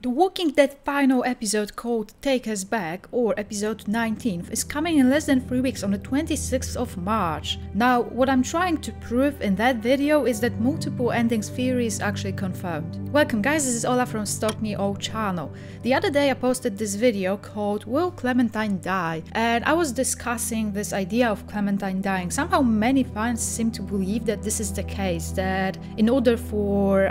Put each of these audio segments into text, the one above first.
The Walking Dead final episode called Take Us Back, or episode 19, is coming in less than 3 weeks on the 26th of March. Now, what I'm trying to prove in that video is that multiple endings theory is actually confirmed. Welcome guys, this is Ola from Stalk Me Old channel. The other day I posted this video called Will Clementine Die? And I was discussing this idea of Clementine dying. Somehow many fans seem to believe that this is the case, that in order for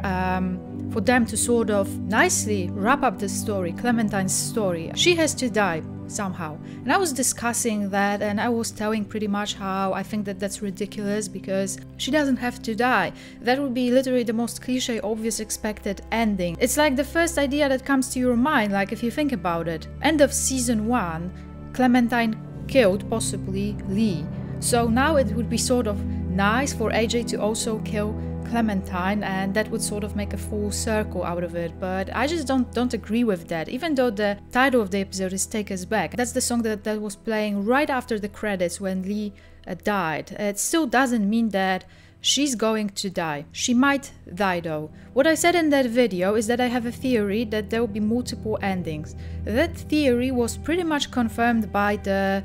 them to sort of nicely wrap up the story, Clementine's story, she has to die somehow. And I was discussing that, and I was telling pretty much how I think that that's ridiculous because she doesn't have to die. That would be literally the most cliche, obvious, expected ending. It's like the first idea that comes to your mind, like if you think about it. End of season 1, Clementine killed possibly Lee. So now it would be sort of nice for AJ to also kill Clementine, and that would sort of make a full circle out of it, but I just don't agree with that. Even though the title of the episode is Take Us Back, that's the song that was playing right after the credits when Lee died. It still doesn't mean that she's going to die. She might die though. What I said in that video is that I have a theory that there will be multiple endings. That theory was pretty much confirmed by the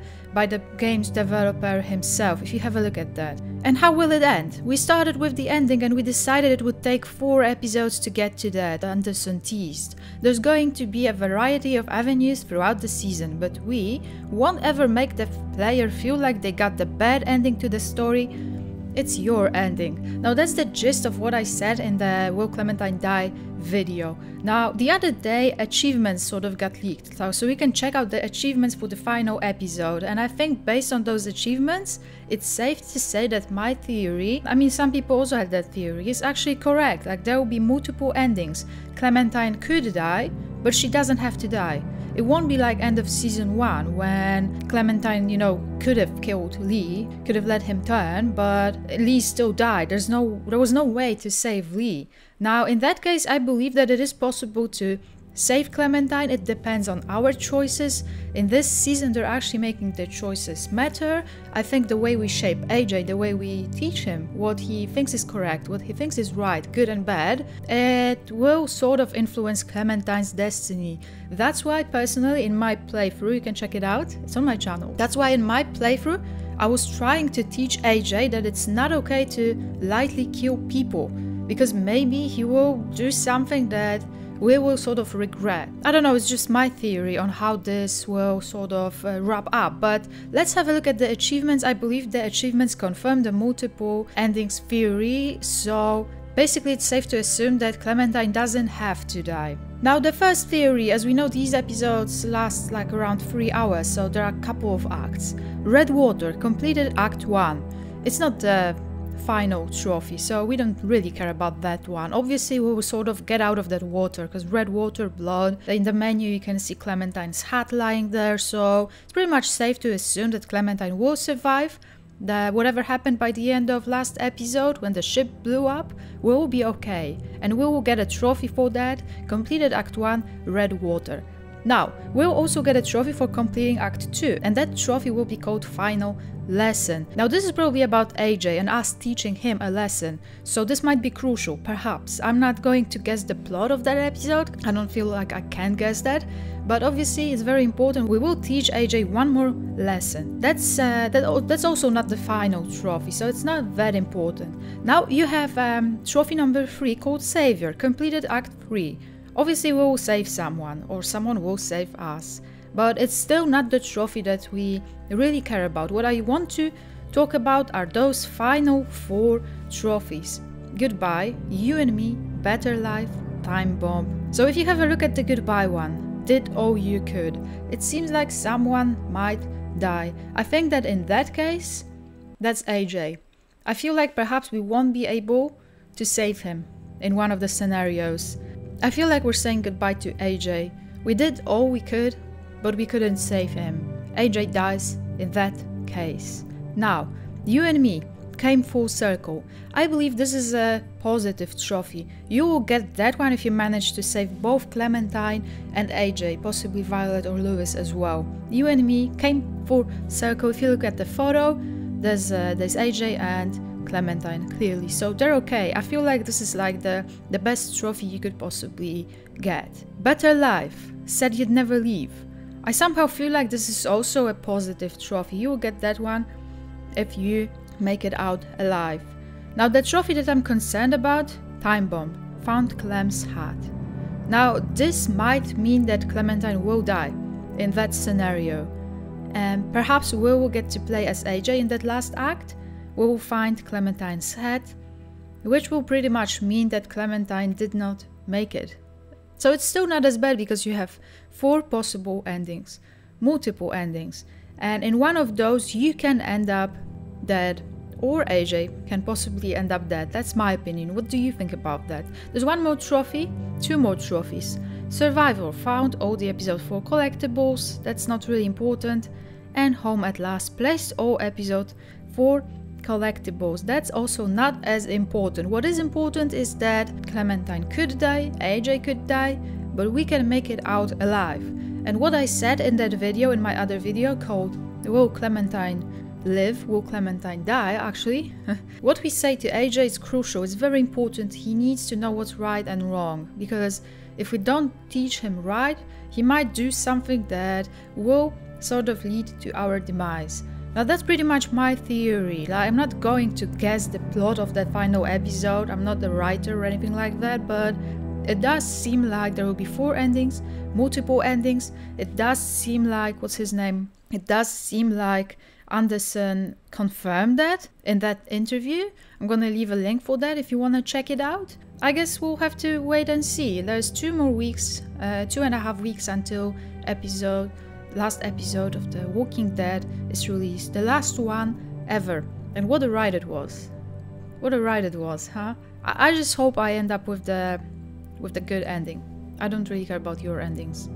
game's developer himself, if you have a look at that. And how will it end? We started with the ending and we decided it would take 4 episodes to get to that, Anderson teased. There's going to be a variety of avenues throughout the season, but we won't ever make the player feel like they got the bad ending to the story. It's your ending. Now that's the gist of what I said in the Will Clementine Die video. Now the other day achievements sort of got leaked, so we can check out the achievements for the final episode, and I think based on those achievements it's safe to say that my theory, I mean some people also had that theory, is actually correct. Like there will be multiple endings. Clementine could die, but she doesn't have to die. It won't be like end of season 1 when Clementine, you know, could have killed Lee, could have let him turn, but Lee still died. There was no way to save Lee. Now in that case I believe that it is possible to save Clementine. It depends on our choices. In this season they're actually making the choices matter. I think the way we shape AJ, the way we teach him what he thinks is correct, what he thinks is right, good and bad, it will sort of influence Clementine's destiny. That's why personally in my playthrough, you can check it out, it's on my channel. That's why in my playthrough I was trying to teach AJ that it's not okay to lightly kill people, because maybe he will do something that we will sort of regret. I don't know, it's just my theory on how this will sort of wrap up, but let's have a look at the achievements. I believe the achievements confirm the multiple endings theory, so basically it's safe to assume that Clementine doesn't have to die. Now the first theory, as we know these episodes last like around 3 hours, so there are a couple of acts. Red Water completed Act 1. It's not the final trophy, so we don't really care about that one. Obviously we will sort of get out of that water because red water, blood. In the menu you can see Clementine's hat lying there, so it's pretty much safe to assume that Clementine will survive. Whatever happened by the end of last episode when the ship blew up, we will be okay, and we will get a trophy for that. Completed Act 1, Red Water. Now, we'll also get a trophy for completing Act 2, and that trophy will be called Final Lesson. Now this is probably about AJ and us teaching him a lesson, so this might be crucial, perhaps. I'm not going to guess the plot of that episode, I don't feel like I can guess that, but obviously it's very important. We will teach AJ one more lesson. That's also not the final trophy, so it's not that important. Now you have trophy number 3 called Savior, completed Act 3. Obviously we will save someone, or someone will save us, but it's still not the trophy that we really care about. What I want to talk about are those final 4 trophies. Goodbye, You and Me, Better Life, Time Bomb. So if you have a look at the goodbye one, did all you could. It seems like someone might die. I think that in that case, that's AJ. I feel like perhaps we won't be able to save him in one of the scenarios. I feel like we're saying goodbye to AJ. We did all we could, but we couldn't save him. AJ dies in that case. Now, You and Me came full circle. I believe this is a positive trophy. You will get that one if you manage to save both Clementine and AJ, possibly Violet or Lewis as well. You and Me came full circle. If you look at the photo, there's AJ and Clementine, clearly, so they're okay. I feel like this is like the best trophy you could possibly get. Better life, said you'd never leave. I somehow feel like this is also a positive trophy. You will get that one if you make it out alive. Now the trophy that I'm concerned about, Time Bomb, found Clem's hat. Now this might mean that Clementine will die in that scenario, and perhaps we will get to play as AJ in that last act. We will find Clementine's hat, which will pretty much mean that Clementine did not make it. So it's still not as bad because you have 4 possible endings, multiple endings, and in one of those you can end up dead, or AJ can possibly end up dead. That's my opinion. What do you think about that? There's one more trophy, 2 more trophies. Survivor, found all the episode 4 collectibles, that's not really important, and Home at Last, placed all episode 4 collectibles, that's also not as important. What is important is that Clementine could die, AJ could die, but we can make it out alive. And what I said in that video, in my other video called Will Clementine live, will Clementine die, actually, what we say to AJ is crucial, it's very important. He needs to know what's right and wrong, because if we don't teach him right, he might do something that will sort of lead to our demise. Now that's pretty much my theory. Like, I'm not going to guess the plot of that final episode, I'm not the writer or anything like that, but it does seem like there will be 4 endings, multiple endings. It does seem like, what's his name? It does seem like Anderson confirmed that in that interview. I'm gonna leave a link for that if you wanna check it out. I guess we'll have to wait and see. There's 2 more weeks, 2.5 weeks until last episode of The Walking Dead is released. The last one ever. And what a ride it was. What a ride it was, huh? I just hope I end up with the good ending. I don't really care about your endings.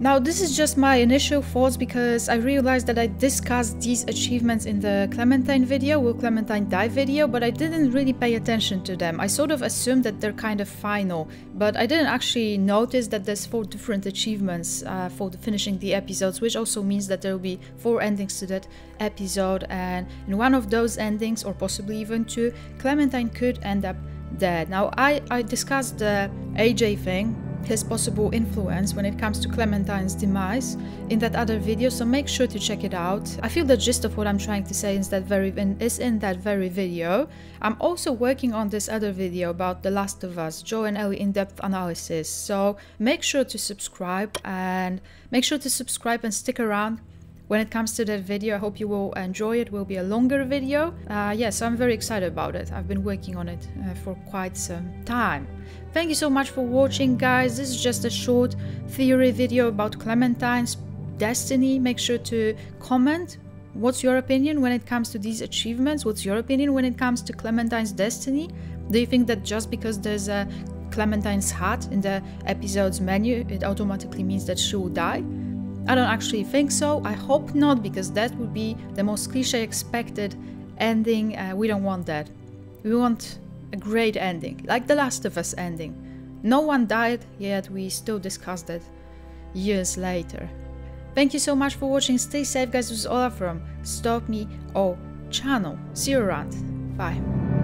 Now this is just my initial thoughts, because I realized that I discussed these achievements in the Clementine video, Will Clementine Die video, but I didn't really pay attention to them. I sort of assumed that they're kind of final, but I didn't actually notice that there's 4 different achievements for finishing the episodes, which also means that there will be 4 endings to that episode, and in one of those endings, or possibly even 2, Clementine could end up dead. Now I discussed the AJ thing, his possible influence when it comes to Clementine's demise in that other video, so make sure to check it out. I feel the gist of what I'm trying to say is in that very video. I'm also working on this other video about The Last of Us, Joe and Ellie in-depth analysis, so make sure to subscribe and stick around when it comes to that video. I hope you will enjoy it. It will be a longer video. So I'm very excited about it. I've been working on it for quite some time. Thank you so much for watching, guys. This is just a short theory video about Clementine's destiny. Make sure to comment what's your opinion when it comes to these achievements. What's your opinion when it comes to Clementine's destiny? Do you think that just because there's a Clementine's hat in the episode's menu, it automatically means that she will die? I don't actually think so. I hope not, because that would be the most cliche expected ending. We don't want that. We want a great ending, like The Last of Us ending. No one died, yet we still discussed it years later. Thank you so much for watching. Stay safe, guys. This is Ola from Stop Me All channel. See you around. Bye.